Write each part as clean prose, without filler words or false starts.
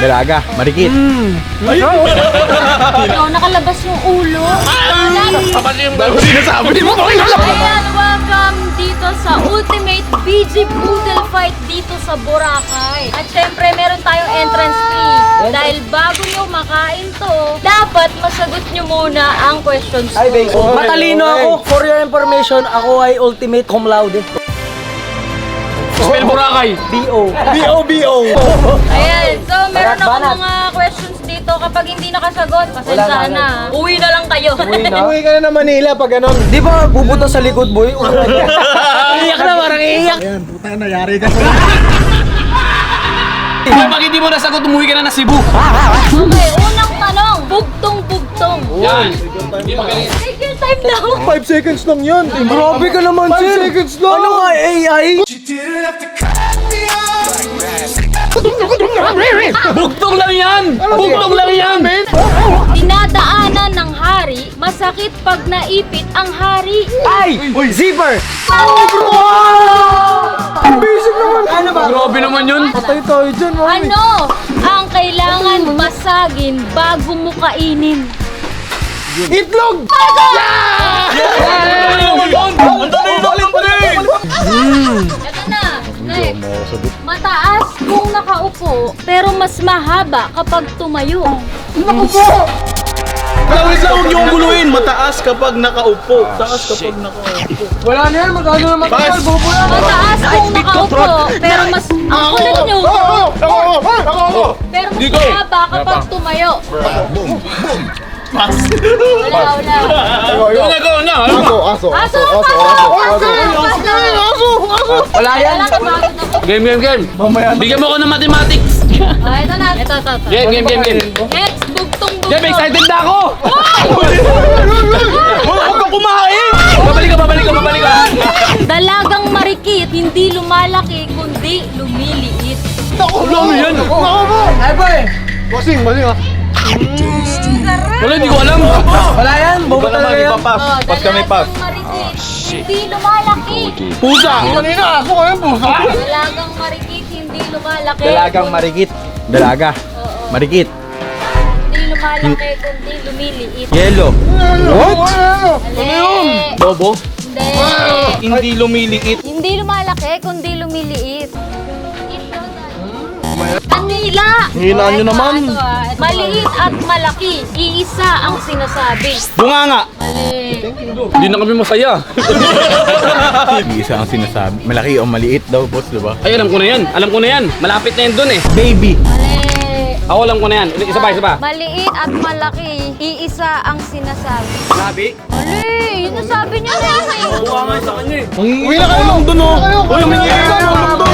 Dalaga, marikit. Ikaw nakalabas yung ulo. Ayan, welcome dito sa Ultimate BG Poodle Fight dito sa Boracay. At syempre, meron tayong entrance fee. Dahil bago nyo makain to, dapat masagot nyo muna ang questions ko. Matalino ako. For your information, ako ay ultimate cum laude. Spell Boracay. B.O. Ayan, so meron ako Banat. mga questions dito. Kapag hindi nakasagot, pasensya na. Uwi na lang kayo. Uwi ka na ng Manila pag ganon. Di ba pupunta sa likod, boy? Iiyak na, parang iiyak. Ayan, puta na, yari ka. Pag hindi mo nasagot, umuwi ka na na Cebu. Okay, unang tanong. Bugtong-bugtong. Yan. Hindi magaling. Take your time now. 5 seconds lang yun. Grabe ka naman, 5 sir. seconds lang. Ano nga, AI? Bugtong lang yan! Bugtong lang yan! Dinadaanan ng hari, masakit pag naipit ang hari. Ay! Zipper! Basic naman. Ano ba? Grabe naman yun. Patay tayo dyan, mami. Ano ang kailangan basagin bago mo kainin? Itlog! Ito na. Next. Mataas kung nakaupo, pero mas mahaba kapag tumayo. Wait lang, huwag niyo kong guluhin. Mataas kapag nakaupo. Taas kapag nakaupo. Wala na yan, magkano na matagal, bobo yan. Mataas kung nakaupo, pero mas... Ang kulit nyo! Pero mas mahaba kapag tumayo. Wala. Ikaw na. Aso! Wala yan. Wala, napagod ako. Game. Bigyan mo ako ng mathematics. Ah, ito na. Ito. Game. Next, bugtong-bugtong. Game, excited na ako! Huwag ka kumain! Babalik ka! Dalagang marikit, hindi lumalaki, kundi lumiliit. Ano yan? Ay, boy. Bossing ah. Wala, hindi ko alam. Wala yan, bobo Iba naman, talaga yan. iba pa. Pas kami pa. Dalagang marikit, hindi lumalaki. Pusa! Kanina, ako kayo, puso. Dalagang marikit, hindi lumalaki. Dalagang marikit. Dalaga. Oo. Marikit. Hindi lumalaki, kundi lumiliit. Yellow. What? Mali. Bobo? Hindi. Hindi lumiliit. Hindi lumalaki, kundi lumiliit. Kanila! Hinaan nyo naman. Ito, maliit at malaki, iisa ang sinasabi. Bunganga! Mali. Hindi na kami masaya. Isa ang sinasabi. Malaki o maliit daw, boss, diba? Ay, alam ko na yan. Malapit na yan dun eh. Baby. Mali. Ako alam ko na yan. Isa pa. Maliit at malaki, iisa ang sinasabi. Sabi? Mali! Yun ang sabi niya na eh. Bunganga sa kanya eh. Uwi na kayo! Ulong dun oh! Uy, humingi kayo! Ulong dun!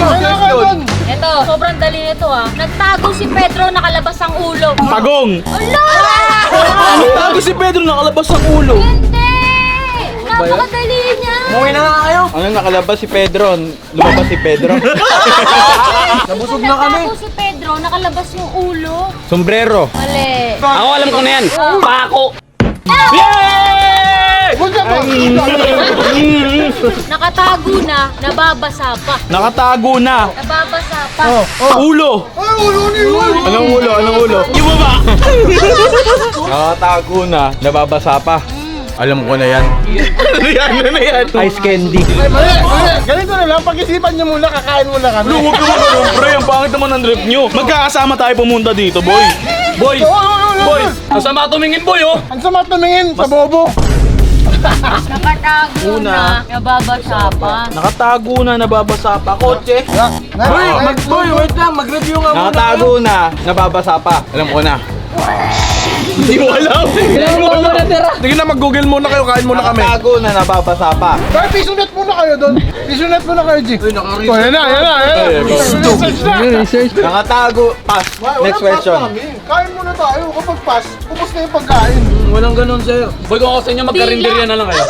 Ito, sobrang dali nito ah. Nagtago si Pedro, nakalabas ang ulo. Pagong! Ala! Tago si Pedro nakalabas ang ulo. Hindi! Napakadali niya. Umuwi na nga kayo. Ano nakalabas si Pedro? Lumabas si Pedro? Nabusog na kami. Nagtago si Pedro, nakalabas yung ulo. Sombrero. Mali. Ako alam ko na yan. Pako. Nakatago na, nababasa pa. Nakatago na. Nababasa pa. Ulo! Anong ulo? Yung baba! Nakatago na. Nababasa pa. Alam ko na yan. Ano yan? Ice candy. Ganito na lang, pag-isipan nyo muna, kakain muna kami. Huwag ka magulong, pre. Ang pangit naman ng rep nyo. Magkakasama tayo pumunta dito, boy. Boy! Boy! Ang sama tumingin, boy, oh. Ang sama tumingin sa bobo. Nakatago na, nababasa pa. Nakatago na, nababasa pa. Kotse! Boy, wait lang, mag-review nga muna. Nakatago na. Nababasa pa. Alam ko na. Hindi mo alam. Sige na, mag-google muna kayo, kain muna kami. Nakatago na. Nababasa pa. Kaya pisunet muna kayo doon. Pisunet muna kayo, G. Yan na. Research. Nakatago. Pass. Next question. Kain muna tayo. Kapag pass, upos na yung pagkain. Walang ganun sa'yo. Boy, kung ako sa inyo, magkarinderya na lang kayo.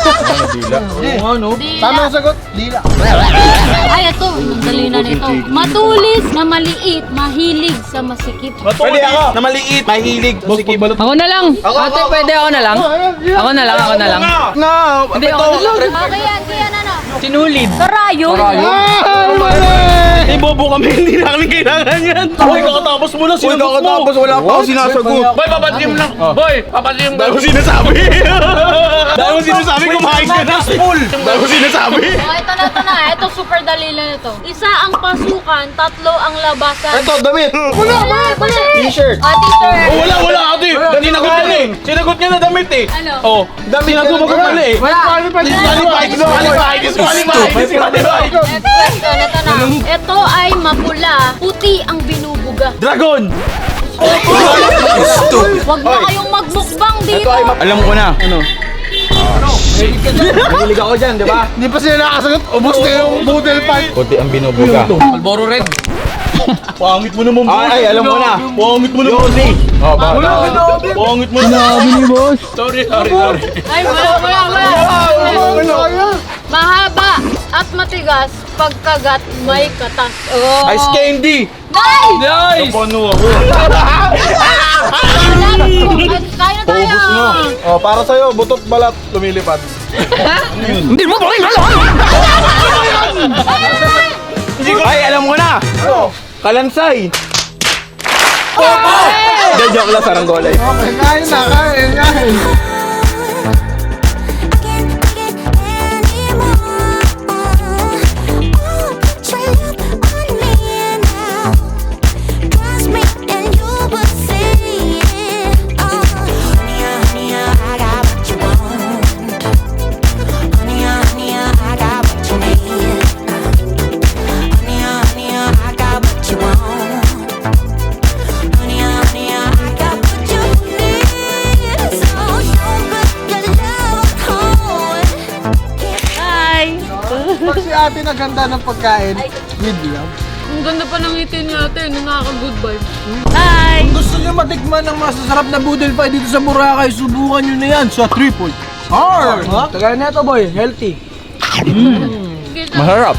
Tama ang sagot, dila. Ay, ito, ang dali na nito. Matulis na maliit, mahilig sa masikip. Pwede ako. Na maliit, mahilig. Sige, balot. Ako na lang. Ate, pwede ako na lang. Ako na lang. Na! Hindi, ako na lang. Okay, yan ano? Sinulid. Karayom. Mali! bobo kami, hindi namin kailangan yan. Boy, kakatapos mo lang, sinagot mo. Nakatapos wala pa ako sinasagot. Boy, papansin mo lang. Boy, papansin mo Dahil mo sinasabi. Dahil mo sinasabi, kumain ka na. Dahil mo sinasabi. Oh, ito na. Ito super dali lang ito. Isa ang pasukan, tatlo ang labasan. Ito, damit. Wala. T-shirt. T-shirt. Oh, wala, ate. Sinagot niya na eh. Sinagot niya na damit eh. Ano? Oh, sinagot mo pala eh. Disqualified. Next question, ito na. Ito ay mapula, puti ang binubuga. Dragon. Huwag na kayong magbukbang dito. Alam ko na. Ano? Mahilig ako dyan, di ba? Hindi pa sila nakasagot. Ubus na yung boodle fight. Puti ang binubuga. Malboro Red. Pangit mo naman, boy. Ay, alam mo na. Pangit mo naman. Oh, bahala. Pangit mo naman. Sorry. Ay, wala. Mahaba at matigas, pagkagat may katas. Oh. Ice candy. Nice! Nice! Paano ako? Kaya na tayo. Oh, para sa'yo, butot balat, lumilipad. Ay, alam ko na. Kalansay. Hindi, joke lang, saranggola yun. Okay, kain. Pag si ate naganda ng pagkain, with love. Ang ganda pa ng ngiti niya ate, nakaka-good vibe. Kung gusto nyo matikman ng masasarap na boodle fight dito sa Boracay, subukan nyo na yan sa Triple R. Tagay na ito, boy. Healthy. Masarap.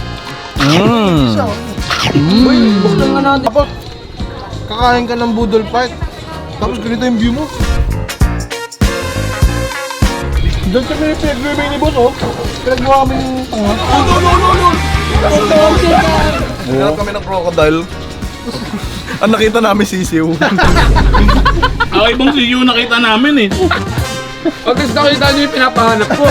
Boy, buksan nga natin. Tapos, kakain ka ng boodle fight, tapos ganito yung view mo. Doon sa may pinag-remain ni boss, oh. Pinagawa kami yung tanga. Hinarap kami ng crocodile. Ang nakita namin sisiw. Ako ibang siyo nakita namin eh. Pag nakita niyo yung pinapahanap ko.